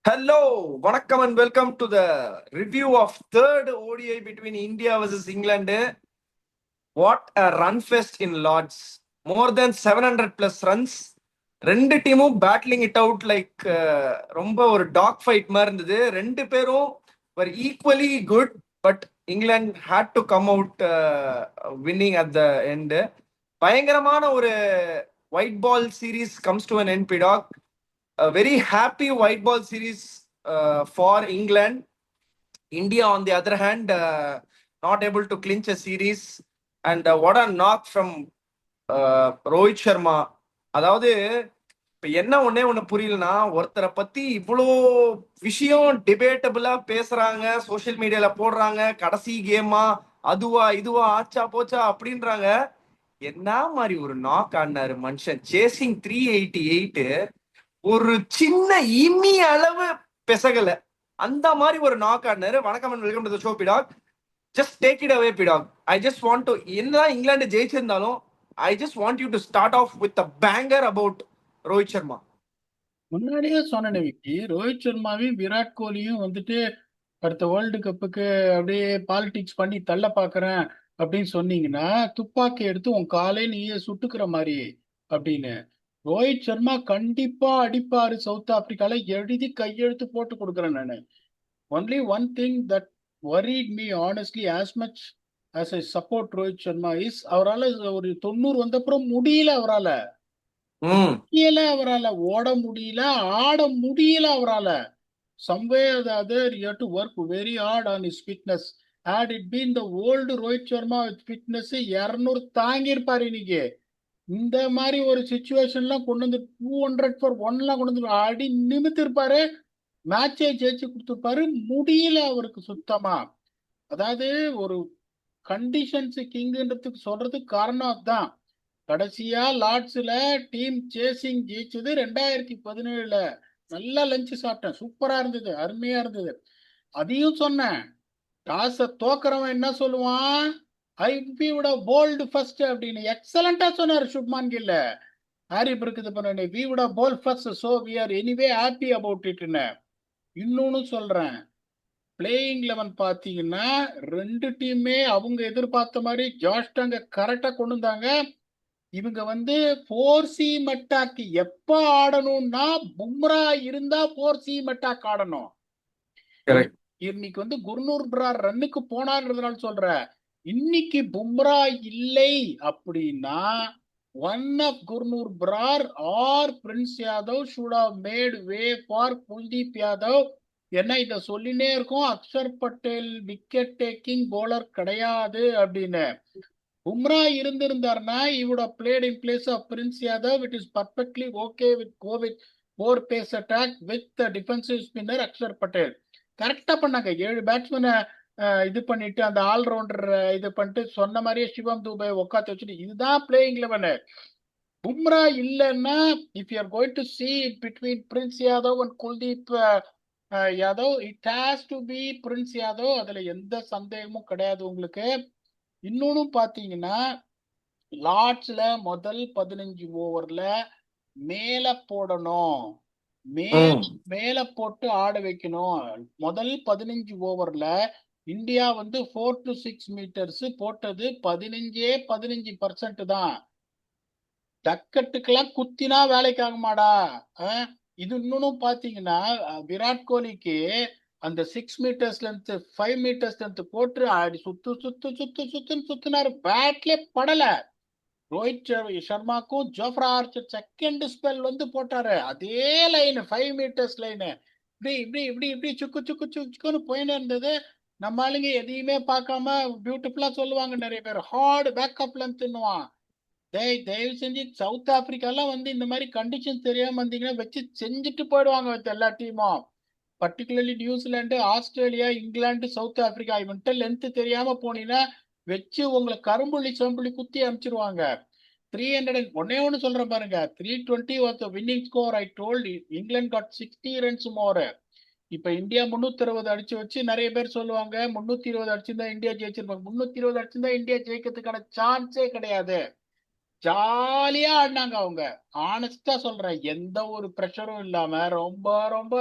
Hello, Vanakkam and welcome to the review of third ODI between India versus England. What a run fest in Lords. More than 700 plus runs. ரெண்டு டீமும் battling it out like ரொம்ப ஒரு talk fight மாதிரி இருந்தது. ரெண்டு பேரும் were equally good, but England had to come out winning at the end. பயங்கரமான ஒரு white ball series comes to an end, Pidog. A very happy white ball series for England. India, on the other hand, not able to clinch a series. And what a knock from Rohit Sharma. அதாவது இப்ப என்ன ஒண்ணு புரியலனா, ஒருத்தரை பத்தி இவ்வளோ விஷயம் டிபேட்டபிளா பேசுறாங்க, social மீடியால போடுறாங்க, கடைசி கேமா அதுவா இதுவா ஆச்சா போச்சா அப்படின்றாங்க. என்ன மாதிரி ஒரு நாக் ஆடினாரு மனுஷன். சேசிங் 388, ஒரு சின்ன இம்மி அளவு பெசகல, அந்த மாதிரி ஒரு நாக் ஆடினாரு. வணக்கம் and welcome to the show, பிடாக். ஜஸ்ட் டேக் இட் அவே, பிடாக். ஐ ஜஸ்ட் வாண்ட் டு, என்னதான் இங்கிலாந்து ஜெயிச்சிருந்தாலும் I just want you to start off with a banger about Rohit Sharma. முன்னாடியே சொன்னேன் விக்கி, ரோஹித் சர்மாவையும் விராட் கோலியும் வந்துட்டு அடுத்த வேர்ல்டு கப்புக்கு அப்படியே பாலிடிக்ஸ் பண்ணி தள்ள பாக்குறேன் அப்படின்னு சொன்னீங்கன்னா, துப்பாக்கி எடுத்து உன் காலே நீயே சுட்டுக்கிற மாதிரி அப்படின்னு. ரோஹித் சர்மா கண்டிப்பா அடிப்பாரு சவுத் ஆப்பிரிக்கால, எழுதி கையெழுத்து போட்டு கொடுக்குறேன் நானு. Only one thing that worried me honestly as much as I support Rohit Sharma is, அவரால் ஒரு 90 வந்தப்புறம் முடியல, அவரால் ஓட முடியல, ஆட முடியல அவரால். somewhere or the other you have to work very hard on his fitness. Had it been the old Rohit Sharma with fitness, 200 தாங்கி இருப்பாரு இன்னைக்கு. இந்த மாதிரி ஒரு சிச்சுவேஷன்லாம் கொண்டு வந்து 200 for 1 கொண்டு வந்து ஆடி நிமித்து இருப்பாரு, மேட்சை ஜெயிச்சு கொடுத்துருப்பாரு. முடியல அவருக்கு சுத்தமா. அதாவது ஒரு கண்டிஷன்ஸ் கிங்ன்றதுக்கு சொல்றதுக்கு காரணம் அதுதான். கடைசியா லார்ட்ஸ்ல டீம் சேசிங் ஜெயிச்சது 2017. நல்லா லஞ்ச் சாப்பிட்டேன், சூப்பரா இருந்தது, அருமையா இருந்தது. அதையும் சொன்னேன், டாஸ தோக்குறவன் என்ன சொல்லுவான், I we would have bowled first அப்படின்னு. எக்ஸலண்டா சொன்னாரு சுப்மான் கில்ல. ஹாரி இருக்குது பண்ண, we would have bowled first, so we are anyway happy about it. இன்னொன்னு சொல்றேன், பிளேயிங் 11 பாத்தீங்கன்னா ரெண்டு டீமே அவங்க எதிர்பார்த்த மாதிரி ஜாஸ்டாங்க கரெக்டா கொண்டு வந்தாங்க. இவங்க வந்து 4 அட்டாக் எப்ப ஆடணும்னா, பும்ரா இருந்தா 4 அட்டாக் ஆடணும். இன்னைக்கு வந்து குர்னூர் பிரார் ரன்னுக்கு போனான்றதுனால சொல்ற, இன்னைக்கு பும்ரா இல்லை அப்படின்னா one of Gurnoor Brar or Prince Yadav should have made way for Kuldeep Yadav. என்ன இதை சொல்லினே இருக்கும், Axar Patel wicket taking bowler கிடையாது அப்படின்னு. Bumrah இருந்திருந்தாருன்னா he would have played in place of Prince Yadav. It is perfectly okay with go with 4 pace attack with the defensive spinner Axar Patel. கரெக்டா பண்ணாங்க, 7 பேட்ஸ்மேனை இது பண்ணிட்டு அந்த ஆல்ரவுண்டர் இது பண்ணிட்டு சொன்ன மாதிரியே சிவம் தூபை உட்காந்து வச்சுட்டு, இதுதான் பிளேயிங் 11. பும்ரா இல்லைன்னா if you are going to see between Prince Yadav and Kuldeep Yadav, it has to be Prince Yadav, அதுல எந்த சந்தேகமும் கிடையாது உங்களுக்கு. இன்னொன்னு பாத்தீங்கன்னா, லார்ட்ஸ்ல முதல் 15 ஓவர்ல மேல போடணும், மேல போட்டு ஆட வைக்கணும். முதல் 15 ஓவர்ல இந்தியா வந்து 4 to 6 மீட்டர்ஸ் போட்டது 15% தான். டக்கட்டுக்கெல்லாம் குத்தினா வேலைக்கு ஆகுமாடா. இது இன்னொன்னு பாத்தீங்கன்னா, விராட் கோலிக்கு அந்த 6 மீட்டர்ஸ் லென்த் 5 மீட்டர்ஸ் லென்த் போட்டு ஆடி சுத்துனாரு, பேட்ல படல. ரோஹித் சர்மாக்கும் ஜோஃப்ரா ஆர்ச்சர் செகண்ட் ஸ்பெல் வந்து போட்டாரு, அதே லைன் 5 மீட்டர்ஸ் லைனு, இப்படி இப்படி இப்படி இப்படி சுக்கு சுக்கு சுக்குன்னு போயின்னு இருந்தது. நம்ம ஆளுங்க எதையுமே பார்க்காம பியூட்டிஃபுல்லா சொல்லுவாங்க நிறைய பேர், ஹார்டு பேக்கப் லென்த்ன்னுவான். தயவு செஞ்சு சவுத் ஆப்பிரிக்காலாம் வந்து இந்த மாதிரி கண்டிஷன் தெரியாம வந்தீங்கன்னா வச்சு செஞ்சுட்டு போயிடுவாங்க வித் எல்லா டீமும். Particularly New Zealand, Australia, England, South Africa, இவன்ட்டு லென்த் தெரியாம போனீங்கன்னா வச்சு உங்களை கரும்புள்ளி சம்புள்ளி குத்தி அனுப்பிச்சிருவாங்க. 300 ஒன்னே ஒன்று சொல்றேன் பாருங்க, 320 was the winning score. I told you England got 60 runs more. இப்ப இந்தியா 360 அடிச்சு வச்சு நிறைய பேர் சொல்லுவாங்க 320 அடிச்சிருந்தா இந்தியா ஜெயிச்சிருப்பாங்க. 320 அடிச்சிருந்தா இந்தியா ஜெயிக்கிறதுக்கான சான்ஸே கிடையாது. ஜாலியா ஆடினாங்க அவங்க. ஆனஸ்டா சொல்றேன், எந்த ஒரு ப்ரெஷரும் இல்லாம ரொம்ப ரொம்ப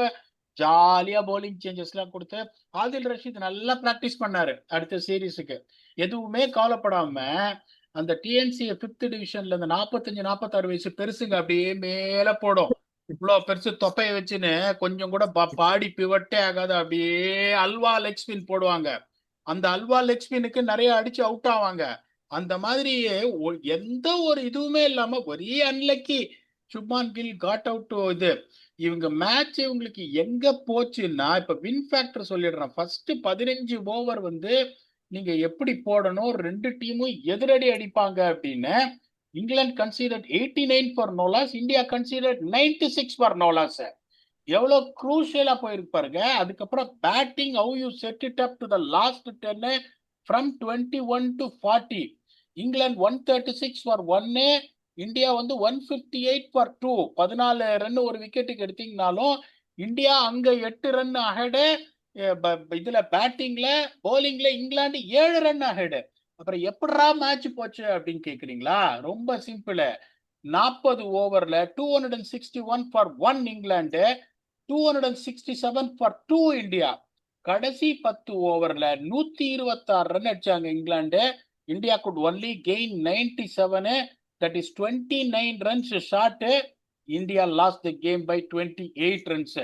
ஜாலியா பவுலிங் சேஞ்சஸ் எல்லாம் கொடுத்து ஆதில் ரஷீத் நல்லா பிராக்டிஸ் பண்ணாரு அடுத்த சீரீஸுக்கு. எதுவுமே கவலைப்படாம அந்த டிஎன்சி 5th டிவிஷன்ல இந்த 45-46 வயசு பெருசுங்க அப்படியே மேல போடும். இவ்வளவு பெருசு தொப்பையை வச்சுன்னு கொஞ்சம் கூட பாடி பிவட்டே ஆகாது, அப்படியே அல்வா லெக் ஸ்பின் போடுவாங்க. அந்த அல்வா லெக் ஸ்பினுக்கு நிறைய அடிச்சு அவுட் ஆவாங்க. அந்த மாதிரி எந்த ஒரு இதுவுமே இல்லாம ஒரே unlucky Shubman Gill caught out. இது இவங்க மேட்ச் இவங்களுக்கு எங்க போச்சுன்னா, இப்ப வின் ஃபேக்டர் சொல்லிடுறேன். ஃபர்ஸ்ட் 15 ஓவர் வந்து நீங்க எப்படி போடணும், ரெண்டு டீமும் எதிரடி அடிப்பாங்க அப்படின்னு. England considered 89 for no loss, India considered 96 for no loss. எவ்வளவு குரூஷியலா போயிருக்கு பாருங்க. அதுக்கப்புறம் batting, how you set it up to the last 10 from 21 to 40. England 136 for 1, India வந்து 158 ஃபார் 2. 14 ரன் ஒரு விக்கெட்டுக்கு எடுத்தீங்கனாலும் இந்தியா அங்க 8 ரன் அஹெடு. இதுல பேட்டிங்ல போலிங்ல இங்கிலாந்து 7 ரன் அஹெடு. அப்புறம் எப்படா மேட்ச் போச்சு அப்படின்னு கேக்குறீங்களா? ரொம்ப சிம்பிள். 40 ஓவர்ல 261 ஃபார் 1 இங்கிலாந்து, 267 ஃபார் 2 இந்தியா. கடைசி 10 ஓவர்ல 126 ரன் அடிச்சாங்க England. India could only gain 97, that is 29 runs short. India lost the game by 28 runs.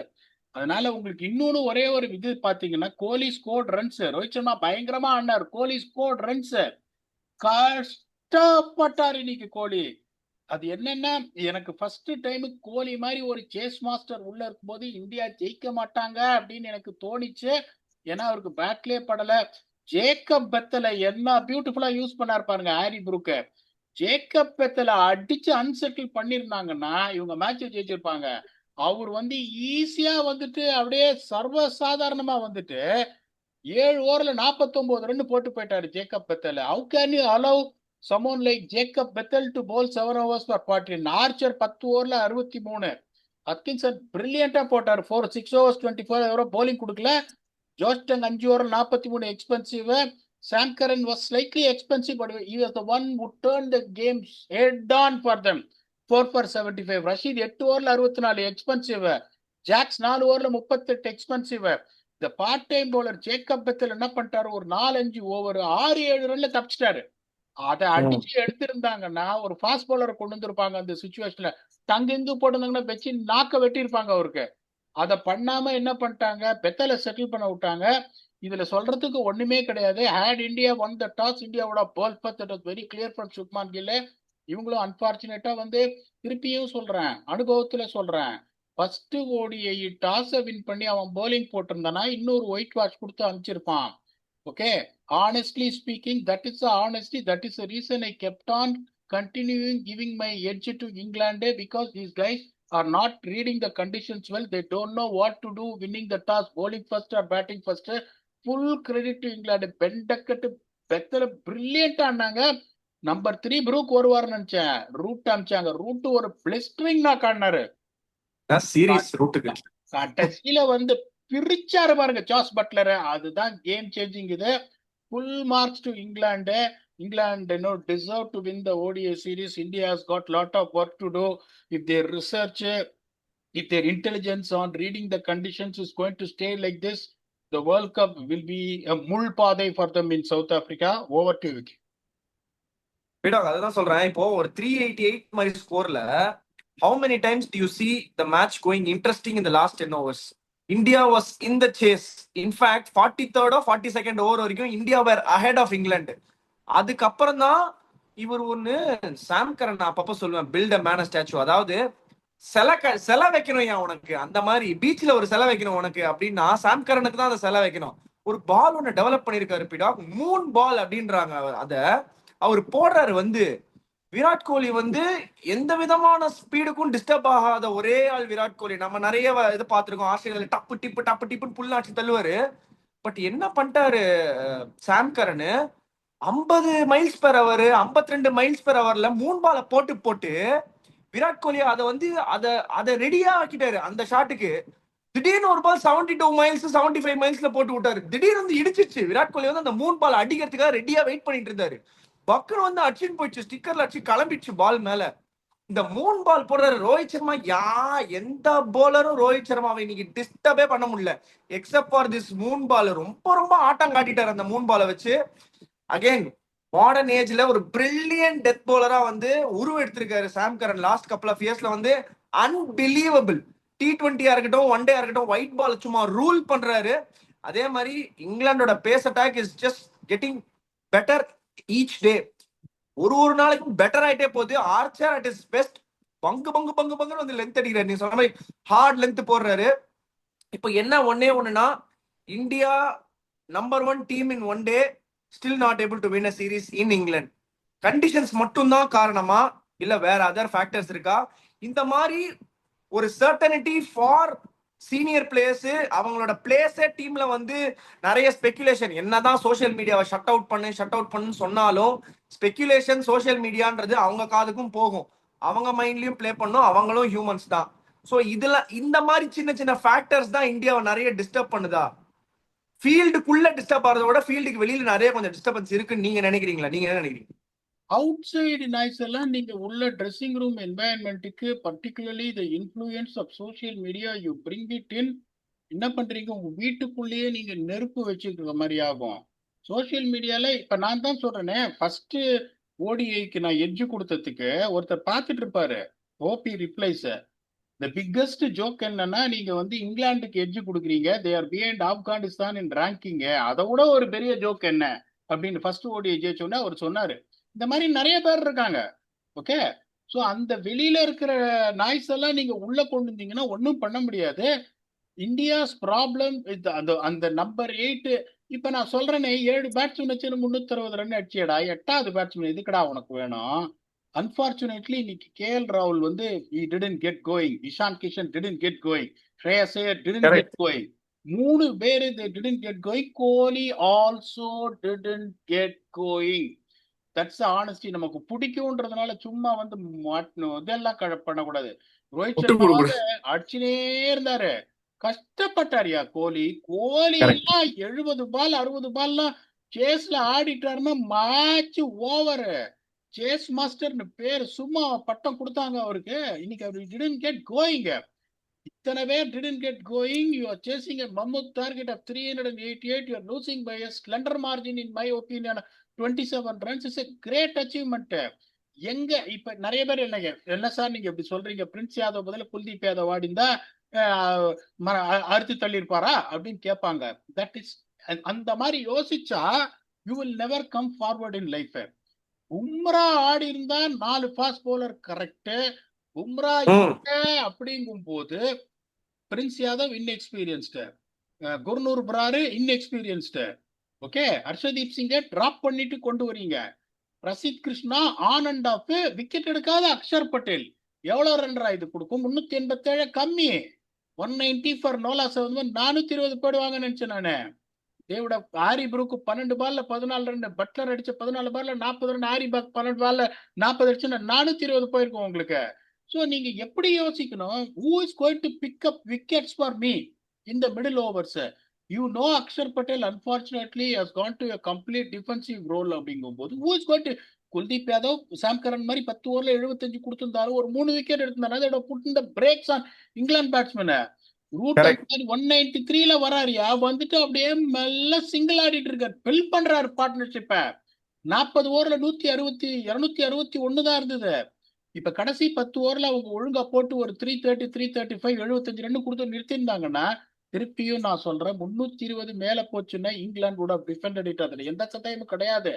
அதனால உங்களுக்கு இன்னொன்னு ஒரே ஒரு இது பாத்தீங்கன்னா, கோலி ஸ்கோர்ட் ரன்ஸ். ரோஹித் சர்மா பயங்கரமா ஆனார், கோலி ஸ்கோர்ட் ரன்ஸ். கஷ்டப்பட்டார் இன்னைக்கு கோலி. அது என்னன்னா, எனக்கு ஃபர்ஸ்ட் டைம் கோலி மாதிரி ஒரு சேஸ் மாஸ்டர் உள்ள இருக்கும்போது இந்தியா ஜெயிக்க மாட்டாங்க அப்படின்னு எனக்கு தோணிச்சு. ஏன்னா அவருக்கு பேட்லே படல. ஜேக்கப் பெத்தல என்ன பியூட்டிஃபுல்லா யூஸ் பண்ணாரு பாருங்க ஹாரி புரூக். ஜேக்கப் பெத்தல அடிச்சு அன்செட்டில் பண்ணிருந்தாங்கன்னா இவங்க மேட்ச் ஜெயிச்சிருப்பாங்க. அவர் வந்து ஈஸியா வந்துட்டு அப்படியே சர்வசாதாரணமா வந்துட்டு 7 ஓவர்ல 49 ரன் போட்டு போயிட்டாரு Jacob Bethel. How can you allow someone like Jacob Bethel to bowl 7 overs for 40? Archer 10 ஓவர்ல 63. அட்கின்சன் பிரில்லியண்டா போட்டார் 6 overs 24. எவரோ bowling கொடுக்கல. ஜோஸ்டங் 5 ஓவர்ல 43 expensive. Sam Curran was slightly expensive, but he was the one who turned the game head on for them. 4 for 75. Rashid 8 ஓவர்ல 64 expensive. Jacks 4 ஓவர்ல 38 expensive. இந்த part time bowler Jacob Bethel என்ன பண்ணிட்டாரு, ஒரு 4-5 ஓவர் 6-7 ரன்ல தப்பிச்சிட்டாரு. அதை அடிச்சு எடுத்திருந்தாங்கன்னா ஒரு ஃபாஸ்ட் பவுலரை கொண்டு வந்திருப்பாங்க. அந்த சுச்சுவேஷன்ல தங்கிந்து போட்டிருந்தாங்கன்னா வச்சு நாக்க வெட்டியிருப்பாங்க அவருக்கு. அதை பண்ணாம என்ன பண்ணிட்டாங்க, பெத்தலை செட்டில் பண்ண விட்டாங்க. இதுல சொல்றதுக்கு ஒண்ணுமே கிடையாது. Had India won the toss, இந்தியாவோட ball but it was very clear from Shubman Gill. இவங்களும் அன்பார்ச்சுனேட்டா வந்து திருப்பியும் சொல்றேன், அனுபவத்துல சொல்றேன், ஃபர்ஸ்ட் ஓடிஐ டாஸை வின் பண்ணி அவன் போலிங் போட்டிருந்தானா இன்னொரு ஒயிட் வாஷ் கொடுத்து அனுப்பிச்சிருப்பான். Okay, honestly speaking, that is the honesty, that is the reason I kept on continuing giving my edge to England, because these guys are not reading the conditions well. They don't know what to do winning the toss, bowling first or batting first. Full credit to England. Ben Duckett பெத்தல பிரில்லியண்டா ஆனாங்க. Number 3 Brook வருவார்னு நினைச்சேன், Root அமிச்சாங்க. Root ஒரு blistering நான் காட்டினாரு series ரூட்டுக்கு. கடைசியில வந்து பிரிச்சாரு பாருங்க ஜாஸ் பட்லர். அதுதான் கேம் சேஞ்சிங். இது full marks to England. England deserve to win the ODI series. India has got lot of work to do. If their research, if their intelligence on reading the conditions is going to stay like this, the World Cup will be a முள் பாதை for them in South Africa. Over to you. அதுதான் சொல்றேன். இப்போ ஒரு 388 மாதிரி ஸ்கோர்ல how many times do you see the match going interesting in the last 10 overs? India was in the chase. In fact, 43rd or 42nd over வரைக்கும் India were ahead of England. அதுக்கப்புறம் தான் இவர் ஒண்ணு சாம் கரன் அப்பப்ப சொல்லுவேன், பில்ட் அ மேன் ஸ்டாச்சு. அதாவது சிலை வைக்கணும் ஏன் உனக்கு, அந்த மாதிரி பீச்ல ஒரு சிலை வைக்கணும் உனக்கு அப்படின்னா சாம் கரனுக்கு தான் அந்த சிலை வைக்கணும். ஒரு பால் ஒன்னு டெவலப் பண்ணிருக்காரு பிடா, மூன் பால் அப்படின்றாங்க. அத அவர் போடுறாரு. வந்து விராட் கோலி வந்து எந்த விதமான ஸ்பீடுக்கும் டிஸ்டர்ப் ஆகாத ஒரே ஆள் விராட் கோலி. நம்ம நிறைய இது பார்த்திருக்கோம், ஆஸ்திரேலியால டப்பு டிப்புன்னு புல்லாச்சு தள்ளுவாரு. பட் என்ன பண்ணிட்டாரு Sam Curran, 50 miles per hour 52 miles per அவர்ல 3 பாலை போட்டு விராட் கோலி அதை வந்து அதை ரெடியா ஆக்கிட்டாரு அந்த ஷாட்டுக்கு. திடீர்னு ஒரு பால் 72 மைல்ஸ் 75 மைல்ஸ்ல போட்டு விட்டாரு. திடீர்னு வந்து இடிச்சிச்சு. விராட் கோலி வந்து அந்த 3 பால் அடிக்கிறதுக்காக ரெடியா வெயிட் பண்ணிட்டு இருந்தாரு. பக்குன்னு வந்து அடிச்சுன்னு போயிடுச்சு, ஸ்டிக்கர்ல அடிச்சு கிளம்பிடுச்சு பால் மேல. இந்த மூன் பால் போடுற ரோஹித் சர்மா எந்த போலரும் ரோஹித் சர்மாவை இன்னைக்கு டிஸ்டர்பே பண்ண முடியல எக்ஸப்ட் ஃபார் திஸ் மூன் பால். ரொம்ப ரொம்ப ஆட்டம் காட்டிட்டார் அந்த மூன் பாலை வச்சு. அகைன் மாடர்ன் ஏஜ்ல ஒரு பிரில்லியன்ட் டெத் போலரா வந்து உருவெடுத்திருக்காரு சாம் கரன். லாஸ்ட் கப்பல் ஆஃப் இயர்ஸ்ல வந்து அன்பிலீவபிள். T20 இருக்கட்டும், ஒன் டே இருக்கட்டும், ஒயிட் பால் சும்மா ரூல் பண்றாரு. அதே மாதிரி இங்கிலாந்தோட pace attack is just getting better each day. ஒரு நாளைக்கும் பெட்டர் ஆயிட்டே போகுது. Archer at is best. பங்கு வந்து லென்த் அடிக்கிறாரு. நீ சொன்ன மாதிரி ஹார்ட் லென்த் போடுறாரு. இப்போ என்ன ஒண்ணுனா, India number 1 team in one day still not able to win a series in England. Conditions மட்டும்தான் காரணமா, இல்ல வேற அதர் ஃபேக்டர்ஸ் இருக்கா? இந்த மாதிரி ஒரு சர்டனிட்டி ஃபார் சீனியர் பிளேயர்ஸ், அவங்களோட பிளேஸே டீம்ல வந்து நிறைய ஸ்பெகுலேஷன். என்னதான் சோசியல் மீடியாவை ஷட் அவுட் பண்ணுன்னு சொன்னாலும் ஸ்பெகுலேஷன் சோசியல் மீடியான்றது அவங்க காதுக்கும் போகும், அவங்க மைண்ட்லயும் பிளே பண்ணும். அவங்களும் ஹியூமன்ஸ் தான். ஸோ இதுல இந்த மாதிரி சின்ன சின்ன ஃபேக்டர்ஸ் தான் இந்தியாவை நிறைய டிஸ்டர்ப் பண்ணுதா? ஃபீல்டுக்குள்ள டிஸ்டர்ப் ஆகிறத விட ஃபீல்டுக்கு வெளியில நிறைய கொஞ்சம் டிஸ்டர்பன்ஸ் இருக்குன்னு நீங்க நினைக்கிறீங்களா? நீங்க என்ன நினைக்கிறீங்க? அவுட் சைடு நாய்ஸ் எல்லாம் நீங்க உள்ள ட்ரெஸ்ஸிங் ரூம் என்வாயன்மெண்ட்டுக்கு, particularly the influence of social media, you bring it in. என்ன பண்றீங்க, உங்க வீட்டுக்குள்ளேயே நீங்க நெருப்பு வச்சுக்கிற மாதிரி ஆகும். சோசியல் மீடியால இப்ப நான் தான் சொல்றேனே, ஃபர்ஸ்ட் ஓடிஐக்கு நான் எட்ஜ் கொடுத்ததுக்கு ஒருத்தர் பார்த்துட்டு இருப்பாரு, ஓபி ரிப்ளைஸ். த பிக்கஸ்ட் ஜோக் என்னன்னா, நீங்க வந்து இங்கிலாந்துக்கு எட்ஜ் கொடுக்குறீங்க, they are behind Afghanistan in ranking. அதை விட ஒரு பெரிய ஜோக் என்ன அப்படின்னு ஃபர்ஸ்ட் ஓடிஐ ஜெயிச்சோன்னா அவர் சொன்னாரு. இந்த மாதிரி நிறைய பேர் இருக்காங்க. ஓகே, ஸோ அந்த வெளியில இருக்கிற நாய்ஸ் எல்லாம் நீங்க உள்ள கொண்டு வந்தீங்கன்னா ஒன்றும் பண்ண முடியாது. இந்தியாஸ் ப்ராப்ளம் அந்த அந்த நம்பர் 8. இப்ப நான் சொல்றேனே, 7 பேட்ஸ்மேன் வச்சு 360 ரன் அடிச்சியடா, 8வது பேட்ஸ்மேன் எதுக்குடா உனக்கு வேணும்? அன்பார்ச்சுனேட்லி இன்னைக்கு கேஎல் ராகுல் வந்து he didn't get going, Ishan Kishan didn't get going, Shreyas Iyer didn't get going. 3 பேரு they didn't get going. Kohli also didn't get going. That's honesty. நமக்கு பிடிக்கும்ன்றதுனால சும்மா வந்து இதெல்லாம் பண்ணக்கூடாது. ரோஹித் சர்மாவது அடிச்சுனே இருந்தாரு, கஷ்டப்பட்டாரியா கோலி. கோலி எல்லாம் 70 பால் 60 பால்லாம் சேஸ்ல ஆடிட்டாருன்னா மேட்ச் ஓவரு. சேஸ் மாஸ்டர்னு பேர் சும்மா பட்டம் கொடுத்தாங்க அவருக்கு. இன்னைக்கு அவர் didn't get going. இத்தனை பேர் didn't get going. You are chasing a mammoth target of 388. You are losing by a slender margin in my opinion. 27 runs is a great achievement. எங்க இப்ப நிறைய பேர் என்ன சார் நீங்க இப்படி சொல்றீங்க, பிரின்ஸ் யாதவ் பதில குல்தீப் யாதவ் ஆடிந்தா அறுத்து தள்ளியிருப்பாரா அப்படின்னு கேட்பாங்க. தட் இஸ், அந்த மாதிரி யோசிச்சா you will never come forward in life. Bumrah ஆடி இருந்தா 4 ஃபாஸ்ட் போலர் கரெக்ட். பும்ரா அப்படிங்கும் போது Prince Yadav inexperienced, Gurnoor Brar inexperienced. Okay, Harshdeep சிங்கை டிராப் பண்ணிட்டு கொண்டு வரீங்க. Prasidh Krishna on and off. Wicket எடுக்காத அக்ஷர் பட்டேல் எவ்வளவு ரன் இது கொடுக்கும்? 387 கம்மி. 190 ஃபார் நோலா செவன். 420 போயிடுவாங்க நினைச்சேன் நானு. தேவிட ஹாரி புரூக் 12 பால்ல 14 ரன், பட்லர் அடிச்ச 14 பால்ல 40 ரன், ஹாரி பாக் 12 பால்ல 40 அடிச்சு 420 போயிருக்கும் உங்களுக்கு. ஸோ நீங்க எப்படி யோசிக்கணும், who is going to pick up wickets for me in the middle overs? You know Akshar Patel unfortunately has gone to a complete defensive role அப்படிங்கும்போது who is going to, Kuldeep Yadav சாம் கரன் மாதிரி 10 ஓவர்ல 75 கொடுத்திருந்தாரு, ஒரு 3 விக்கெட் எடுத்திருந்தாரு. Put இந்த brakes on England batsman. Root 193ல வராரியா, வந்துட்டு அப்படியே மெல்ல சிங்கிள் ஆடிட்டு இருக்காரு, பில் பண்றாரு பார்ட்னர்ஷிப்ப. 40 ஓவர்ல 261 தான் இருந்தது. இப்ப கடைசி 10 ஓவர்ல அவங்க ஒழுங்கா போட்டு ஒரு 330 335 75 ரன் கொடுத்து நிறுத்திருந்தாங்கன்னா, திருப்பியும் நான் சொல்றேன் 320 மேல போச்சுன்னா England would have defended it. அதுல எந்த சந்தேகமும் கிடையாது.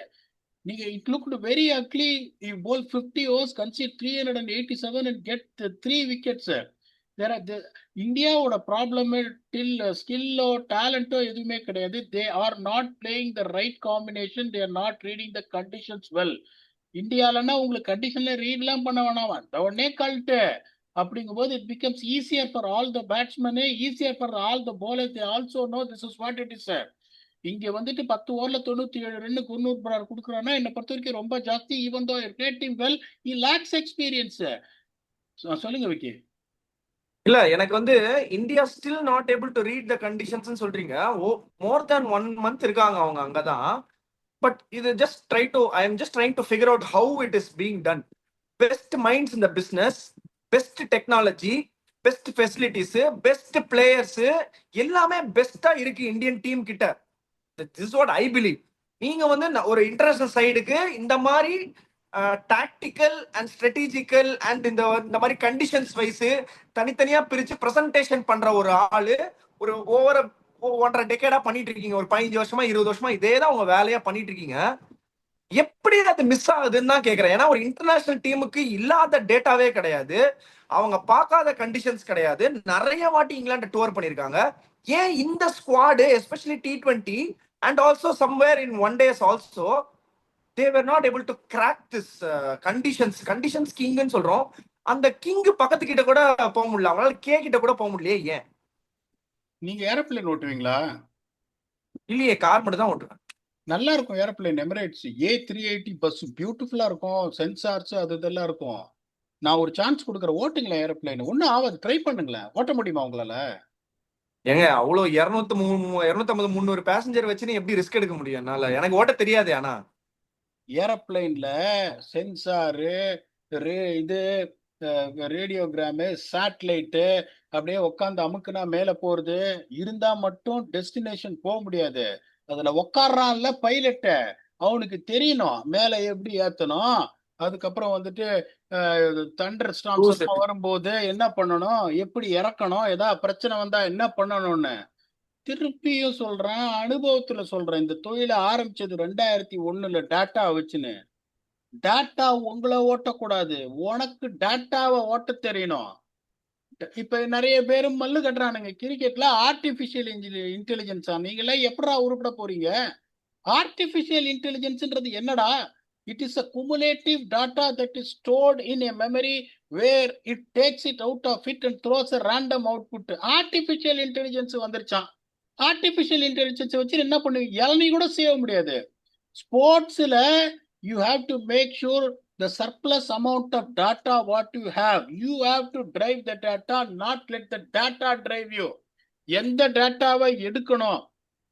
நீங்க it looked very ugly. You bowl 50 overs, concede 387 and get 3 wickets. இந்தியாவோட ப்ராப்ளம் ஸ்கில்லோ டேலண்டோ எதுவுமே கிடையாது. They are not playing the right combination, they are not reading the conditions well. இந்தியாலன்னா உங்களுக்கு கண்டிஷன்ல ரீட்லாம் பண்ண வேணாம், உடனே கழட்டு. அப்படிங்கும்போது it becomes easier for all the batsman, easier for all the bowlers. They also know this is what it is. இங்க வந்துட்டு 10 ஓவர்ல 97 ரன் குர்னூர் பிரார் கொடுக்குறான்னா என்னை பொறுத்த வரைக்கும் ரொம்ப ஜாஸ்தி. Even though rating well, he lacks experience. சொல்லுங்க விக்கி. இல்ல, எனக்கு வந்து India still not able to read the conditions சொல்றீங்க. மோர் தேன் 1 month இருக்காங்க அவங்க அங்கதான். பட் இது just I am just trying to figure out how it is being done. Best minds இந்த business, best technology, best facilities, best players, எல்லாமே பெஸ்டா இருக்கு Indian team கிட்ட. This what I believe. நீங்க வந்து ஒரு இன்டர்நேஷனல் சைடுக்கு இந்த மாதிரி டாக்டிக்கல் அண்ட் ஸ்ட்ராட்டஜிக்கல் அண்ட் இந்த மாதிரி கண்டிஷன்ஸ் வைஸ் தனித்தனியா பிரிச்சு பிரசன்டேஷன் பண்ற ஒரு ஆளு ஒரு ஓவர 1.5 டெக்கேடா பண்ணிட்டு இருக்கீங்க. ஒரு 15 வருஷமா 20 வருஷமா இதே தான் உங்க வேலையா பண்ணிட்டு இருக்கீங்க. எப்படி அது மிஸ் ஆகுதுன்னு தான் கேக்குறேன். ஏன்னா ஒரு இன்டர்நேஷனல் டீமுக்கு இல்லாத டேட்டாவே கிடையாது, அவங்க பார்க்காத கண்டிஷன்ஸ் கிடையாது. நிறைய வாட்டி இங்கிலாந்து டூர் பண்ணிருக்காங்க. ஏன் இந்த squad especially T20 and also somewhere in one days also they were not able to crack this conditions கிங்னு சொல்றோம். அந்த கிங் பக்கத்து கிட்ட கூட போக முடியல, அவங்களால கே கிட்ட கூட போக முடியலையே. ஏன்? நீங்க ஏரோப்ளேன் ஓட்டுவீங்களா? இல்லையே, கார் மட்டும் தான் ஓட்டுவேன். நல்லா இருக்கும் ஏரோப்ளேன். எமிரேட்ஸ் A380 பஸ் பியூட்டிஃபுல்லா இருக்கும். சென்சார்ஸ் அது இதெல்லாம் இருக்கும். நான் ஒரு சான்ஸ் கொடுக்குறேன், ஓட்டுங்களேன் ஏரோப்ளேன். ஒன்றும் ஆகாது, ட்ரை பண்ணுங்களேன். ஓட்ட முடியுமா உங்களால? ஏங்க அவ்வளவு 250 300 பேசஞ்சர் வச்சு நீ எப்படி ரிஸ்க் எடுக்க முடியும்? என்னால, எனக்கு ஓட்ட தெரியாது. ஆனா ஏரோப்ளேன்ல சென்சாரு, இது ரேடியோகிராமு, சேட்டலைட்டு அப்படியே உட்காந்து அமுக்குனா மேல போறது இருந்தா மட்டும் டெஸ்டினேஷன் போக முடியாது. அதுல உட்கார்றான்ல பைலட்ட, அவனுக்கு தெரியணும் மேல எப்படி ஏத்தணும். அதுக்கப்புறம் வந்துட்டு தண்டர் ஸ்டாம்ஸ் எல்லாம் வரும்போது என்ன பண்ணணும், எப்படி இறக்கணும், ஏதாவது பிரச்சனை வந்தா என்ன பண்ணணும்னு. திருப்பியும் சொல்றேன், அனுபவத்துல சொல்றேன். இந்த தொழிலை ஆரம்பிச்சது 2001 டேட்டா வச்சுன்னு. டேட்டா உங்களை ஓட்டக்கூடாது, உனக்கு டேட்டாவை ஓட்ட தெரியணும். இப்ப நிறைய பேரும் மல்லு கட்டுறானுங்க கிரிக்கெட்ல. ஆர்டிபிஷியல் இன்டெலிஜென்ஸா? நீங்களே எப்படா உருப்பட போறீங்க? ஆர்டிபிஷியல் இன்டெலிஜென்ஸ்ன்றது என்னடா? It is a cumulative data that is stored in a memory where it takes it out of it and throws a random output. Artificial intelligence வந்துருச்சான். ஆர்டிபிஷியல் இன்டெலிஜென்ஸ் வச்சு என்ன பண்ணுவீங்க? இளநீ கூட செய்ய முடியாது. ஸ்போர்ட்ஸ்ல you have to make sure the surplus amount of data what you have to drive the data, not let the data drive you. எந்த டேட்டாவை எடுக்கணும்?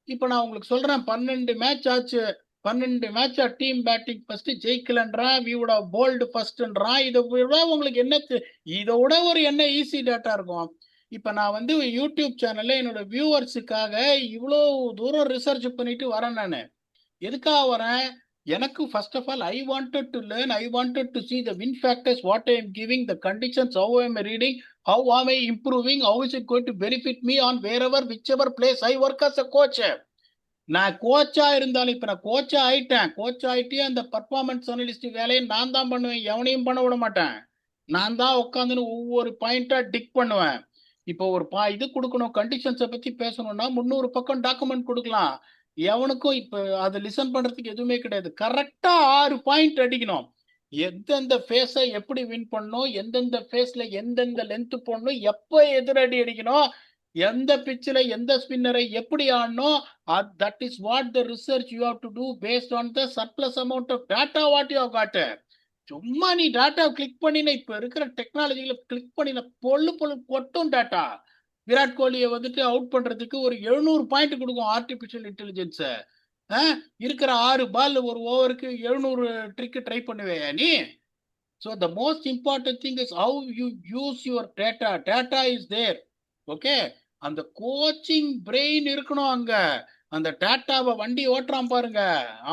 இப்ப நான் உங்களுக்கு சொல்றேன், 12 மேட்ச் ஆச்சு. 12 மேட்சா டீம் பேட்டிங் ஃபர்ஸ்ட் ஜெயிக்கலன்றான், வி வுட் ஹவ் போல்டு ஃபர்ஸ்ட்ன்றான். இதை விட உங்களுக்கு என்ன இதை விட ஒரு என்ன ஈஸி டேட்டா இருக்கும்? இப்ப நான் வந்து யூடியூப் சேனல்ல என்னோட வியூவர்ஸுக்காக இவ்வளோ தூரம் ரிசர்ச் பண்ணிட்டு வரேன். நான் எதுக்காக வரேன்? எனக்கு first of all I wanted to learn, I wanted to see the win factors, what I am giving, the conditions, how I am reading, how am I improving, how is it going to benefit me on wherever whichever place I work as a coach. நான் கோச்சா இருந்தாலும், இப்ப நான் கோச்சா ஆயிட்டேன். Coach ஆயிட்டே அந்த performance analyst வேலையை நான் தான் பண்ணுவேன், எவனையும் பண்ண விட மாட்டேன். நான் தான் உட்காந்துன்னு ஒவ்வொரு பாயிண்டா டிக் பண்ணுவேன். இப்போ ஒரு இது கொடுக்கணும், கண்டிஷன்ஸை பத்தி பேசணும்னா 300 பக்கம் டாக்குமெண்ட் கொடுக்கலாம். எவனுக்கும் இப்ப அதை லிசன் பண்றதுக்கு எதுவுமே கிடையாது. கரெக்டா 6 பாயிண்ட் அடிக்கணும். எந்தெந்த ஃபேஸை எப்படி வின் பண்ணணும், எந்தெந்த ஃபேஸ்ல எந்தெந்த லென்த் போடணும், எப்போ எதிரடி அடிக்கணும், எந்த பிச்சில் எந்த ஸ்பின்னரை எப்படி ஆடணும். That is what the research you have to do based on the surplus amount of data what you have got. சும்மா நீ டேட்டா கிளிக் பண்ணின, இப்ப இருக்கிற டெக்னாலஜியில கிளிக் பண்ணின பொல்லு கொட்டும் டேட்டா. விராட் கோலியை வந்துட்டு அவுட் பண்றதுக்கு ஒரு 700 பாயிண்ட் கொடுக்கும் ஆர்டிபிஷியல் இன்டெலிஜென்ஸ். இருக்கிற 6 பால் ஒரு ஓவருக்கு 700 ட்ரிக் ட்ரை பண்ணுவேயா நீ? So the most important thing is how you use your data. Data is there. Okay, அந்த கோச்சிங் பிரெயின் இருக்கணும் அங்க. அந்த டேட்டாவை வண்டி ஓட்டுறான் பாருங்க,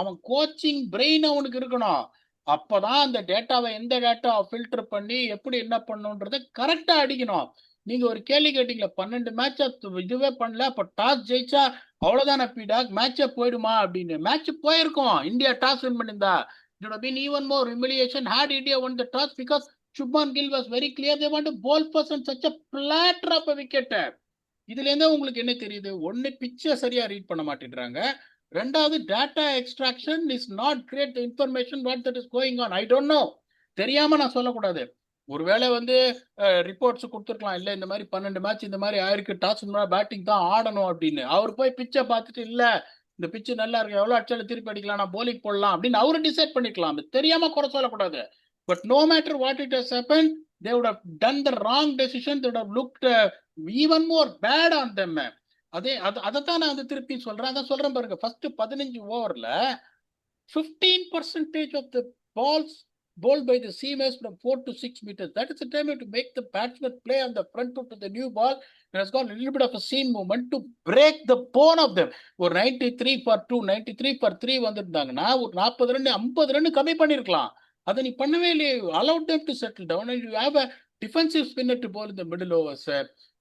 அவன் கோச்சிங் பிரெயின் அவனுக்கு இருக்கணும். அப்பதான் அந்த டேட்டாவை எந்த டேட்டாவை ஃபில்டர் பண்ணி எப்படி என்ன பண்ணணுன்றத கரெக்டா அடிக்கணும். நீங்க ஒரு கேள்வி கேட்டீங்களா, 12 மேட்சா இதுவே பண்ணல, அப்ப டாஸ் ஜெயிச்சா அவ்வளவுதான் பீடாக், மேட்சே போயிடுமா அப்படின்னு. மேட்ச் போயிருக்கும், இந்தியா டாஸ் வின் பண்ணிருந்தா. It would have been even more humiliation had India won the toss, because Shubman Gill was very clear they want to bowl first on such a platter of a wicket. இதுல இருந்தா உங்களுக்கு என்ன தெரியுது? ஒன்னு, பிச்சை சரியா read பண்ண மாட்டேன்றாங்க. ரெண்டாவது, data extraction is not create the information what that is going on. I don't know, தெரியாம நான் சொல்லக்கூடாது. ஒருவேளை வந்து ரிப்போர்ட்ஸ் கொடுத்துருக்கலாம், இல்ல இந்த மாதிரி 12 மேட்ச் இந்த மாதிரி ஆயிருக்கு, டாஸ் பேட்டிங் தான் ஆடணும் அப்படின்னு. அவர் போய் பிச்சை பார்த்துட்டு, இல்ல இந்த பிச்சு நல்லா இருக்கு, எவ்வளவு அடிச்சாலும் திருப்பி அடிக்கலாம், நான் போலிங் போடலாம் அப்படின்னு அவரு டிசைட் பண்ணிக்கலாம். தெரியாம குறை சொல்லக்கூடாது. But no matter what it has happen, they would have done the wrong decision, they would have looked even more bad on them. அதைத்தான் நான் திருப்பி சொல்றேன். அதான் சொல்றேன் பாருங்க, ஃபர்ஸ்ட் 15 ஓவர்ல 15% of the balls bowled by the seamers from 4 to 6 meters. That is the time to make the batsman play on the front foot to the new ball. There has got a little bit of a seam movement to break the bone of them. ஒரு 93 for 2, 93 for 3 வந்திருந்தாங்கன்னா ஒரு 40 run 50 run கம்மி பண்ணிருக்கலாம். அதை நீ பண்ணவே இல்லையே. Allowed them to settle down and you have a defensive spinner to bowl in the middle overs.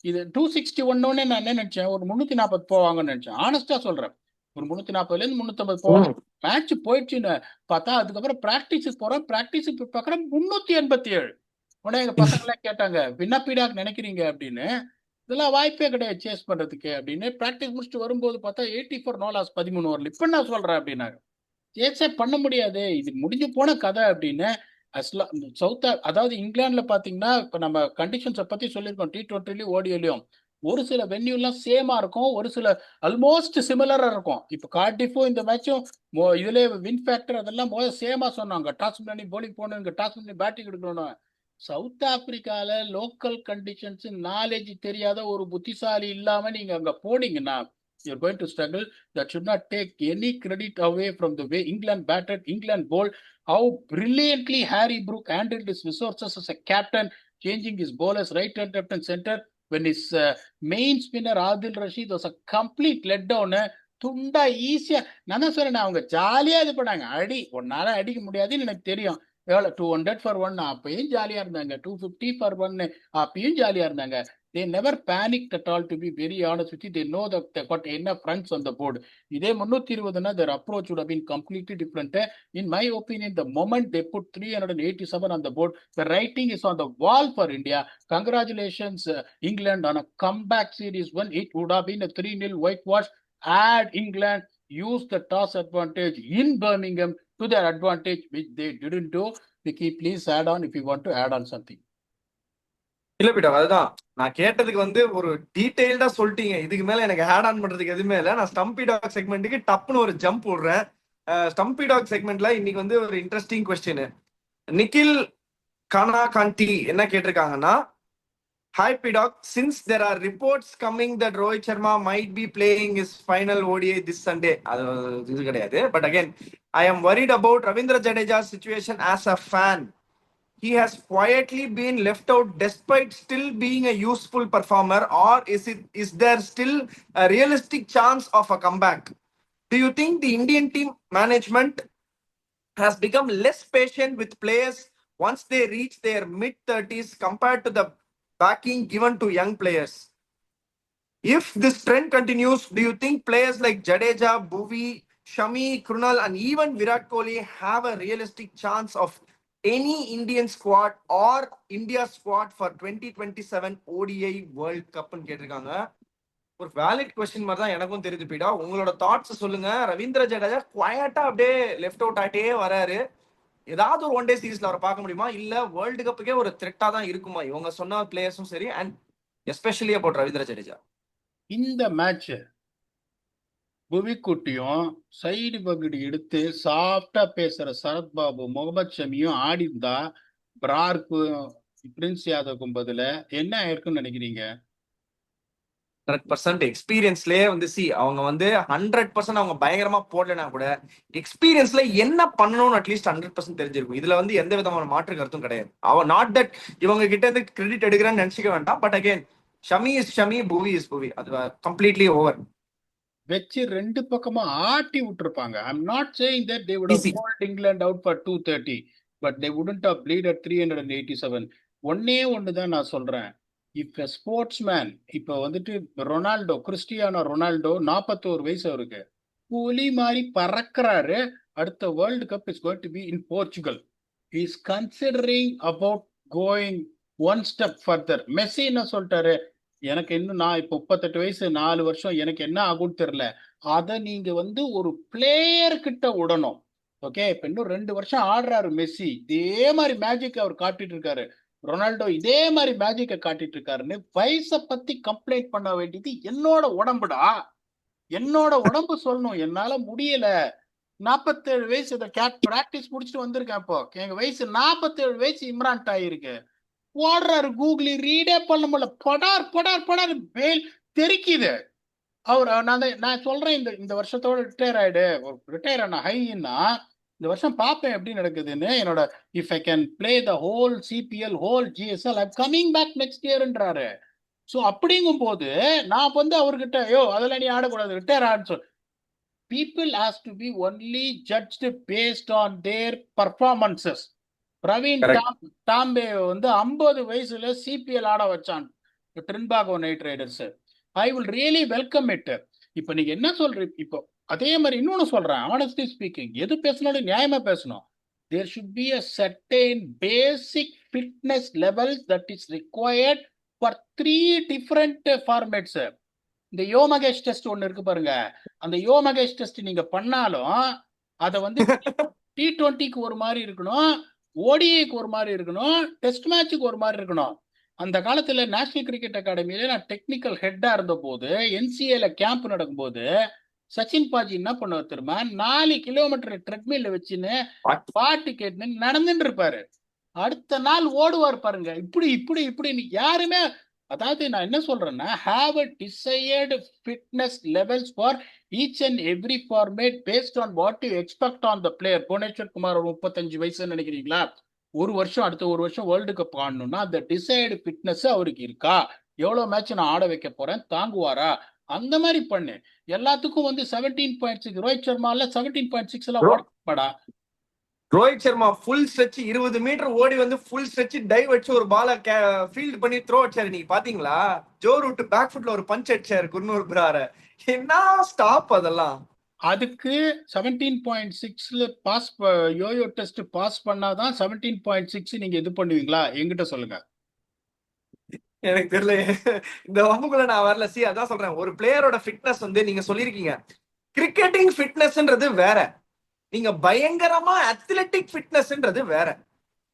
இது 261 ஒன்னே நான் என்ன நினைச்சேன், ஒரு 340 போவாங்கன்னு நினைச்சேன். ஆனஸ்டா சொல்றேன், ஒரு 340ல இருந்து 350 போவாங்க. மேட்ச் போயிடுச்சுன்னு பார்த்தா அதுக்கப்புறம் பிராக்டிஸுக்கு போறோம். பிராக்டிஸுக்கு பார்க்குறோம் 387. உடனே எங்க பசங்க எல்லாம் கேட்டாங்க, விண்ணப்பீடாக நினைக்கிறீங்க அப்படின்னு. இதெல்லாம் வாய்ப்பே கிடையாது சேஸ் பண்றதுக்கு அப்படின்னு. பிராக்டிஸ் முடிச்சுட்டு வரும்போது பார்த்தா 84 நோலாஸ் 13 ஓவர்ல. இப்ப என்ன சொல்றேன் அப்படின்னாங்க, சேஸே பண்ண முடியாது, இது முடிஞ்சு போன கதை அப்படின்னு. அதாவது இங்கிலாந்துல பாத்தீங்கன்னா இப்ப நம்ம கண்டிஷன்ஸை பத்தி சொல்லியிருக்கோம், T20லயும் ஓடிஎலையும். ஒரு சில வென்யூ எல்லாம் சேமா இருக்கும், ஒரு சில ஆல்மோஸ்ட் சிமிலரா இருக்கும். இப்ப கார்டிஃபோ இந்த மேட்சும் இதுல வின் ஃபேக்டர் அதெல்லாம் சேமா சொன்னாங்க. டாஸ் பண்ணி போலிங் போகணும், டாஸ் பண்ணி பேட்டிங் எடுக்கணும். சவுத் ஆப்பிரிக்கால லோக்கல் கண்டிஷன்ஸ் நாலேஜ் தெரியாத ஒரு புத்திசாலி இல்லாம நீங்க அங்க போனீங்கன்னா you're going to struggle. That should not take any credit away from the way England batted, England bowled, how brilliantly Harry Brook handled his resources as a captain, changing his bowlers right and left and center. When his main spinner Adil Rashid was a complete letdown. துண்டா ஈஸியா நான் தான் சொல்றேன், அவங்க ஜாலியா இது பண்ணாங்க. ஒன்னால அடிக்க முடியாதுன்னு எனக்கு தெரியும். எவ்வளவு 200 for 1 அப்பயும் ஜாலியா இருந்தாங்க, 250 for 1 அப்பயும் ஜாலியா இருந்தாங்க. They never panicked at all, to be very honest with you. They know that they got enough runs on the board. இதே 320 their approach would have been completely different. In my opinion, the moment they put 387 on the board, the writing is on the wall for India. Congratulations, England, on a comeback series when it would have been a 3-0 whitewash. Had England used the toss advantage in Birmingham to their advantage, which they didn't do. Vicky, please add on if you want to add on something. இல்ல beta, அதுதான் நான் கேட்டதுக்கு ஒரு டீடைல்டா சொல்லிட்டீங்க. இதுக்கு மேல எனக்கு add on பண்றதுக்கு எதுவுமே இல்லை. நான் ஸ்டம்பி டாக் செக்மெண்ட்டுக்கு டப்புன்னு ஒரு ஜம்ப் விடுறேன். ஸ்டம்பி டாக் செக்மெண்ட்ல இன்னைக்கு ஒரு இன்ட்ரெஸ்டிங் கொஸ்டின். நிக்கில் கானாகாந்தி என்ன கேட்டிருக்காங்கன்னா, Hi Pidok, since there are reports coming that Rohit Sharma might be playing his final ODI this Sunday. But again, I am worried about Ravindra Jadeja's situation as a fan. He has quietly been left out despite still being a useful performer, or is there still a realistic chance of a comeback? Do you think the Indian team management has become less patient with players once they reach their mid-30s compared to the backing given to young players? If this trend continues, do you think players like Jadeja, Bhuvi, Shami, Krunal and even Virat Kohli have a realistic chance of any Indian squad or India squad for 2027 ODI World Cup ன்னு கேட்டிருக்காங்க. ஒரு valid question மாதிரி தான் எனக்கும் தெரியுது பீடா. உங்களோட thoughts சொல்லுங்க. ரவீந்திர ஜடேஜா குவாய்ட்டா அப்படியே லெஃப்ட் அவுட் ஆகிட்டே வராரு. ஏதாவது ஒரு 1 டே சீரீஸ்ல அவரை பார்க்க முடியுமா, இல்ல வேர்ல்டு கப்புக்கே ஒரு த்ரெட்டா தான் இருக்குமா இவங்க சொன்ன பிளேயர்ஸும் சரி, and especially about Ravindra Jadeja? இந்த மேட்ச் புவிக்குட்டியும் சைடு பகுடி எடுத்து சாஃப்டா பேசுற சரத்பாபு, முகமது ஷமியும் ஆடி இருந்தா பிரார்க்கும் பிரின்ஸ் யாதவுக்கும் பதில என்ன ஆயிருக்குன்னு நினைக்கிறீங்க? 100% எக்ஸ்பீரியன்ஸ்லயே அவங்க 100% அவங்க பயங்கரமா போடலனா கூட எக்ஸ்பீரியன்ஸ்ல என்ன பண்ணணும்னு அட்லீஸ்ட் 100% தெரிஞ்சிருக்கும். இதுல எந்த விதமான மாற்று கருத்தும் கிடையாது. நாட் தட் இவங்க கிட்ட இருந்து கிரெடிட் எடுக்கிறேன்னு நினைச்சுக்க வேண்டாம். But again Shami is Shami, புவி இஸ் புவி. அது கம்ப்ளீட்லி ஓவர். வச்சு ரெண்டு பக்கமா ஆட்டி விட்டுருப்பாங்க. I'm not saying that they would have pulled England out for 230, but they wouldn't have played at 387. ஒன்னு தான் நான் சொல்றேன். இப் a ஸ்போர்ட்ஸ்மேன், இப்ப ரொனால்டோ, கிறிஸ்டியானோ ரொனால்டோ 41 வயசு அவருக்கு, புலி மாதிரி பறக்கிறாரு. அடுத்த world cup is going to be in Portugal. He is considering about going one step further. Messi என்ன சொல்லிட்டாரு, எனக்கு இன்னும் நான் இப்போ 38 வயசு, 4 வருஷம், எனக்கு என்ன ஆகும்னு தெரியல. அதை நீங்க ஒரு பிளேயர் கிட்ட விடணும். ஓகே, இப்ப இன்னும் 2 வருஷம் ஆடுறாரு மெஸ்ஸி, இதே மாதிரி மேஜிக் அவர் காட்டிட்டு இருக்காரு. ரொனால்டோ இதே மாதிரி மேஜிக்கை காட்டிட்டு இருக்காருன்னு வயசை பத்தி கம்ப்ளைண்ட் பண்ண வேண்டியது என்னோட உடம்புடா. என்னோட உடம்பு சொல்லணும், என்னால முடியல. 47 வயசு இதை பிராக்டிஸ் முடிச்சுட்டு வந்திருக்கேன். இப்போ எங்க வயசு 47 வயசு இம்ரான் ஆயிருக்கு. ஓடுறாரு, கூகுளி ரீடே பண்ண முடியல. படார் வேல் தெரிக்குது. அவர் நான் சொல்றேன், இந்த வருஷத்தோட ரிட்டையர் ஆயிடு. ரிட்டையர் ஆன ஹைன்னா இந்த வருஷம் பார்ப்பேன் எப்படி நடக்குதுன்னு. என்னோட if I can play the whole CPL whole GSL I coming back next இயர்ன்றாரு. ஸோ அப்படிங்கும் போது நான் வந்து அவர்கிட்ட அதெல்லாம் நீ ஆடக்கூடாது ரிட்டையர் ஆன்னு சொல்லி people has to be only judged based on their performances. Praveen டாம்பே வந்து 50 வயசுல சிபிஎல் ஆட வச்சான் Trinbago Knight Riders. I will really welcome it. இப்போ நீங்க என்ன சொல்றீங்க? இப்போ அதே மாதிரி இன்னொன்னு சொல்றேன், ஆனஸ்ட்லி ஸ்பீக்கிங், எது பேசணும் நியாயமா பேசணும். There should be a certain basic fitness levels that is required for 3 different formats. இந்த யோமகேஷ் டெஸ்ட் ஒன்று இருக்கு பாருங்க, அந்த யோமகேஷ் டெஸ்ட் நீங்க பண்ணாலும் அதை வந்து T20க்கு ஒரு மாதிரி இருக்கணும், ஓடிஐக்கு ஒரு மாதிரி இருக்கணும், டெஸ்ட் மேட்சுக்கு ஒரு மாதிரி இருக்கணும். அந்த காலத்துல நேஷனல் கிரிக்கெட் அகாடமியில நான் டெக்னிக்கல் ஹெட்டா இருந்த போது NCAல கேம்ப் நடக்கும்போது சச்சின் பாஜி என்ன பண்ணுவார் தெரியுமா, 4 கிலோமீட்டர் ட்ரெட்மில்ல வச்சுன்னு பாட்டு கேட்டுன்னு நடந்துட்டு இருப்பாரு. அடுத்த நாள் ஓடுவார் பாருங்க. இப்படி இப்படி இப்படி யாருமே, அதாவது நான் என்ன சொல்றேன்னா, have a desired fitness levels for each and every format based on what you expect on the player. Bhubaneswar Kumar 35 வயசுன்னு நினைக்கிறீங்களா, ஒரு வருஷம் அடுத்த ஒரு வருஷம் வேர்ல்டு கப் ஆடணும்னா அந்த டிசைடு ஃபிட்னஸ் அவருக்கு இருக்கா, எவ்வளவு மேட்ச் நான் ஆட வைக்க போறேன், தாங்குவாரா, அந்த மாதிரி பண்ணு. எல்லாத்துக்கும் வந்து 17.6 ரோஹித் சர்மால 17.6 எல்லாம் ஓடப்படா. Rohit Sharma full stretch 20 metre ஓடி வந்து ஃபுல் ஸ்ட்ரெச் டைவ் வச்சு ஒரு பால ஃபீல்ட் பண்ணி த்ரோ அடிச்சாரு. நீங்க பாத்தீங்களா? ஜோ ரூட் பேக் ஃபுட்ல ஒரு பஞ்ச் அடிச்சாரு குர்னூர் பிரார. என்ன ஸ்டாப் அதெல்லாம். அதுக்கு 17.6 பாஸ் யோயோ டெஸ்ட் பாஸ் பண்ணாதான் 17.6 நீங்க இது பண்ணுவீங்களா? என்கிட்ட சொல்லுங்க. எனக்கு தெரியல, இந்த வம்புக்குள்ள நான் வரல. அதான் சொல்றேன், ஒரு பிளேயரோட ஃபிட்னஸ் வந்து நீங்க சொல்லிருக்கீங்க, கிரிக்கெட்டிங் ஃபிட்னஸ்ன்றது வேற, நீங்க பயங்கரமா அத்லெட்டிக் ஃபிட்னஸ்ன்றது வேற.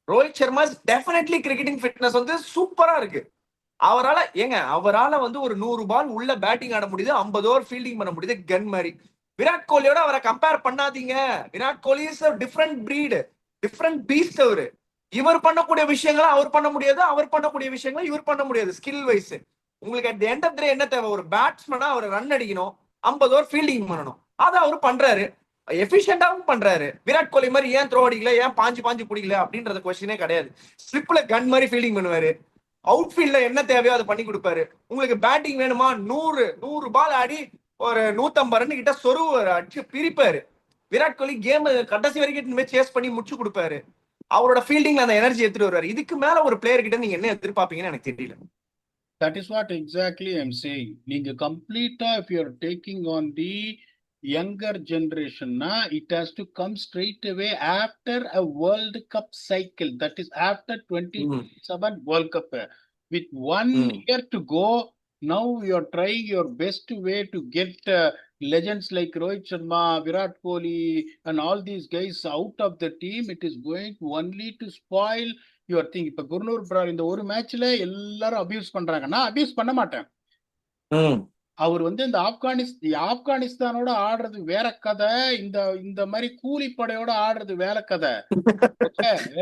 Rohit Sharma definitely cricketing fitness வந்து சூப்பரா இருக்கு. அவரால வந்து ஒரு 100 பால் உள்ள பேட்டிங் ஆட முடியுது, 50 ஓவர் ஃபீல்டிங் பண்ண முடியுது கன் மாதிரி. விராட் கோலியோட அவரை கம்பேர் பண்ணாதீங்க. Virat Kohli is different breed, different beast. இவர் பண்ணக்கூடிய விஷயங்களை அவர் பண்ண முடியாது, அவர் பண்ணக்கூடிய விஷயங்களை இவர் பண்ண முடியாது. ஸ்கில் வைஸ் உங்களுக்கு at the end of the day என்ன தேவை? ஒரு பேட்ஸ்மேனா அவர் ரன் அடிக்கணும், 50 ஓவர் ஃபீல்டிங் பண்ணணும். அதை அவர் பண்றாரு, எஃபிஷியன்டாவும் பண்றாரு. விராட் கோலி மாதிரி ஏன் த்ரோ அடிக்கல, ஏன் பாஞ்சு பிடிக்கல அப்படின்றது கொஸ்டினே கிடையாது. ஸ்லிப்ல கன் மாதிரி ஃபீல்டிங் பண்ணுவாரு, அவுட் ஃபீல்ட்ல என்ன தேவையோ அதை பண்ணி கொடுப்பாரு. உங்களுக்கு பேட்டிங் வேணுமா, 100 பால் ஆடி ஒரு 150 ரன் கிட்ட சொருவாரு, அடிச்சு பிரிப்பாரு. விராட் கோலி கேம் கடைசி வரைக்கும் சேஸ் பண்ணி முடிச்சு கொடுப்பாரு. அவரோட ஃபீல்டிங்ல அந்த எனர்ஜி எடுத்துட்டு வருவாரு. இதுக்கு மேல ஒரு பிளேயர் கிட்ட நீங்க என்ன எதிர்பார்ப்பீங்கன்னு எனக்கு தெரியல. That is what exactly I'm saying. நீங்க கம்ப்ளீட்டா if you are taking on the younger generation, it has to come straight away after a World Cup cycle. That is after 2027 World Cup. With 1 year to go, now you are trying your best way to get legends like Rohit Sharma, Virat Kohli and all these guys out of the team. It is going only to spoil your thing. இப்ப குர்னூர் பிரார் இந்த ஒரு மேட்ச்ல எல்லாரும் abuse பண்றாங்க, நான் abuse பண்ண மாட்டேன். அவர் வந்து இந்த ஆப்கானிஸ்தானோட ஆடுறது வேற கதை, இந்த மாதிரி கூலிப்படையோட ஆடுறது வேற கதை.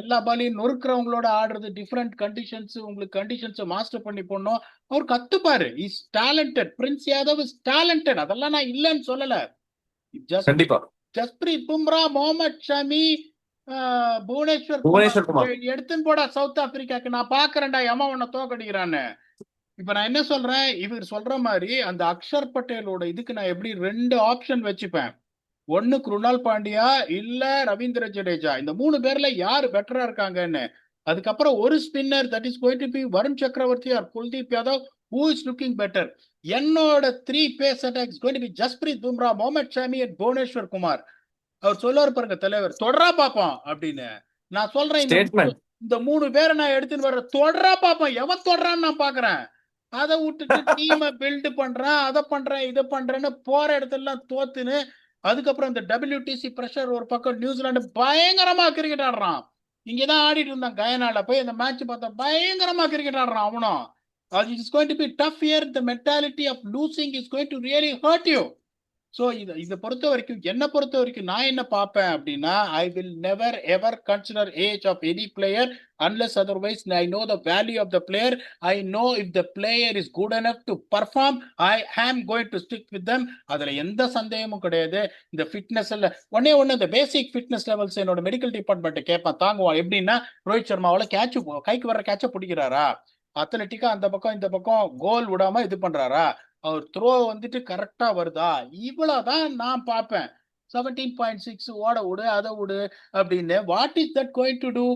எல்லா பாலையும் நொறுக்கிறவங்களோட ஆடுறது டிஃப்ரெண்ட் கண்டிஷன்ஸ். உங்களுக்கு கண்டிஷன்ஸ் மாஸ்டர் பண்ணி போடணும். அவர் கத்துப்பாரு. Is talented. Prince Yadav is talented, அதெல்லாம் நான் இல்லைன்னு சொல்லல. ஜஸ்பிரீத் பும்ரா, முகமது ஷமி, புவனேஸ்வர் குமார் எடுத்துன்னு போடா சவுத் ஆப்பிரிக்காக்கு, நான் பாக்குறேன்டா எம உன்னை தோக்கடிக்கிறான்னு. இப்ப நான் என்ன சொல்றேன், இவர் சொல்ற மாதிரி அந்த அக்ஷர் பட்டேலோட இதுக்கு நான் எப்படி 2 ஆப்ஷன் வச்சுப்பேன். ஒன்னு குருணால் பாண்டியா, இல்ல ரவீந்திர ஜடேஜா. இந்த 3 பேர்ல யாரு பெட்டரா இருக்காங்கன்னு. அதுக்கப்புறம் ஒரு spinner, that is going to be Varun Chakravarthy or Kuldeep Yadav. Who is looking better? என்னோட 3 pace attacks going to be Jasprit Bumrah, Mohammed Shami and Bhuvneshwar Kumar. அவர் சொல்லுவார் பாருங்க தலைவர், தொடரா பாப்போம் அப்படின்னு. நான் சொல்றேன், இந்த 3 பேரை நான் எடுத்துன்னு வர்ற, தொடரா பாப்போம், எவன் தொடரான்னு நான் பாக்குறேன். அதை விட்டுட்டு டீமை பில்டு பண்றேன், அதை பண்றேன், இதை பண்றேன்னு போற இடத்துல தோத்துன்னு, அதுக்கப்புறம் இந்த WTC பிரஷர் ஒரு பக்கம், நியூசிலாந்து பயங்கரமா கிரிக்கெட் ஆடுறான். இங்கதான் ஆடிட்டு இருந்தான் கயனால, போய் இந்த மேட்ச் பார்த்தா பயங்கரமா கிரிக்கெட் ஆடுறான் அவனும். It is going to be tough here. The mentality of losing is going to really hurt you. So இதை பொறுத்த வரைக்கும், என்னை பொறுத்த வரைக்கும் நான் என்ன பார்ப்பேன் அப்படின்னா, I will never ever consider age of any player unless otherwise I know the value of the player. I know if the player is good enough to perform, I am going to stick with them. அதுல எந்த சந்தேகமும் கிடையாது. இந்த fitness எல்லாம் ஒன்னே ஒன்று, இந்த பேசிக் fitness levels என்னோட மெடிக்கல் டிபார்ட்மெண்ட் கேட்பான், தாங்குவான். எப்படின்னா, ரோஹித் சர்மாவால கைக்கு வர்ற கேட்ச பிடிக்கிறாரா, அத்லட்டிக்கா அந்த பக்கம் இந்த பக்கம் கோல் விடாம இது பண்றாரா, அவர் த்ரோ வந்துட்டு கரெக்டா வருதா, இவ்வளவுதான் நான் பார்ப்பேன். 17.6 ஓட விடு, அதை விடு அப்படின்னு. What is that going to do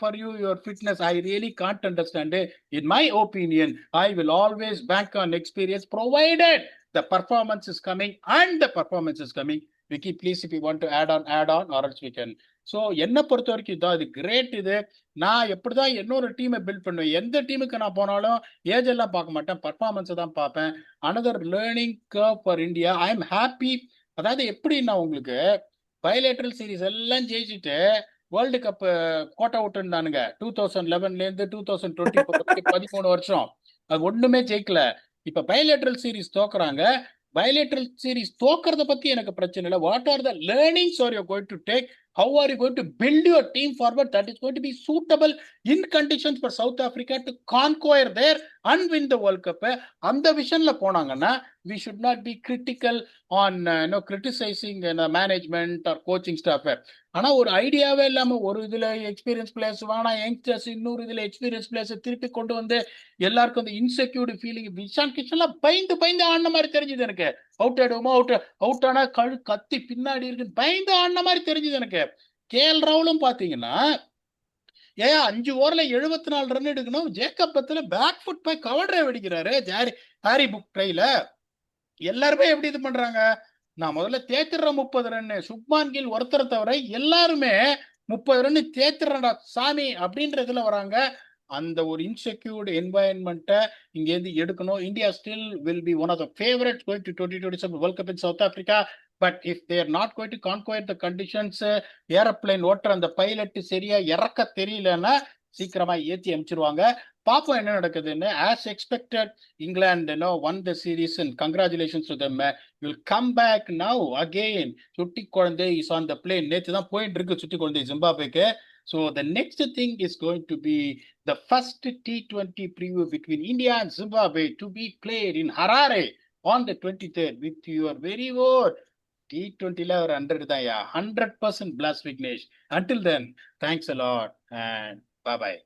for you your fitness? I really can't understand. In my opinion, I will always bank on experience provided the performance is coming, and the performance is coming. Vicky, please, if you want to add on, or else we can. So என்னை பொறுத்த வரைக்கும் இதான் இது great. இது நான் எப்படிதான் என்னோட டீமை பில்ட் பண்ணுவேன், எந்த டீமுக்கு நான் போனாலும் ஏஜ் எல்லாம் பார்க்க மாட்டேன், பர்ஃபார்மன்ஸை தான் பார்ப்பேன். Another learning curve for India. I am happy. அதாவது எப்படின்னா, உங்களுக்கு பைலேட்ரல் சீரீஸ் எல்லாம் ஜெயிச்சுட்டு வேர்ல்டு கப் கோட்டை விட்டுருந்தானுங்க 2011லேருந்து 2020 13 வருஷம், அது ஒண்ணுமே ஜெயிக்கல. இப்ப பைலேட்ரல் சீரீஸ் தோக்குறாங்க. பைலேட்ரல் சீரீஸ் தோக்குறத பத்தி எனக்கு பிரச்சனை இல்லை. What are the learnings are you going to take? How are you going to build your team forward that is going to be suitable in conditions for South Africa to conquer there and win the World Cup? அந்த விஷன்ல போனாங்கன்னா, we should not be critical on criticizing management or coaching staff. ஆனா ஒரு ஐடியாவே இல்லாம ஒரு இதுல experience players வேணா, youngsters இன்னொரு இதுல எக்ஸ்பீரியன்ஸ் பிளேயர்ஸ் திருப்பி கொண்டு வந்து எல்லாருக்கும் அந்த இன்செக்யூர்டு ஃபீலிங். விஷான் கிஷன்லாம் பயந்து பயந்து ஆடின மாதிரி தெரிஞ்சது எனக்கு. அவுட் ஆயிடுவோமா, அவுட் ஆனா கத்தி பின்னாடி இருக்கு, பயந்து ஆடின மாதிரி தெரிஞ்சது எனக்கு. கேஎல் ராகுலும் பாத்தீங்கன்னா, 5 ஓவர்ல 74 ரன் எடுக்கணும், ஜேக்கப் பத்துல பேக் ஃபுட் போய் கவர் டிரைவ் அடிக்கிறாரு ஹாரி புக் ட்ரைல. எல்லாருமே எப்படி இது பண்றாங்க, நான் முதல்ல தேத்திர 30 ரன், சுப்மான் கில் ஒருத்தரை தவிர எல்லாருமே 30 ரன் தேத்திரடா சாமி அப்படின்றதுல வராங்க. அந்த ஒரு இன்செக்யூர்டு என்வாயன்மெண்ட்டை இங்கேருந்து எடுக்கணும். India still will be one of the favourites going to 2027 world cup in South Africa. But if they're not going to conquer the conditions, aeroplane ஓட்டுற அந்த பைலட் சரியா இறக்க தெரியலன்னா சீக்கிரமா ஏற்றி அமைச்சிருவாங்க. பார்ப்போம் என்ன நடக்குதுன்னு. As expected, England won the series and congratulations to them. will come back now again. சுட்டி குழந்தை இஸ் ஆன் த பிளேன். நேற்று தான் போயிட்டு இருக்கு சுட்டி குழந்தை ஜிம்பாப்வேக்கு. So the next thing is going to be the first T20 preview between India and Zimbabwe to be played in Harare on the 23rd with your very own T20 ஒரு 100 தான் 100% blast Vignesh. Until then, thanks a lot and bye bye.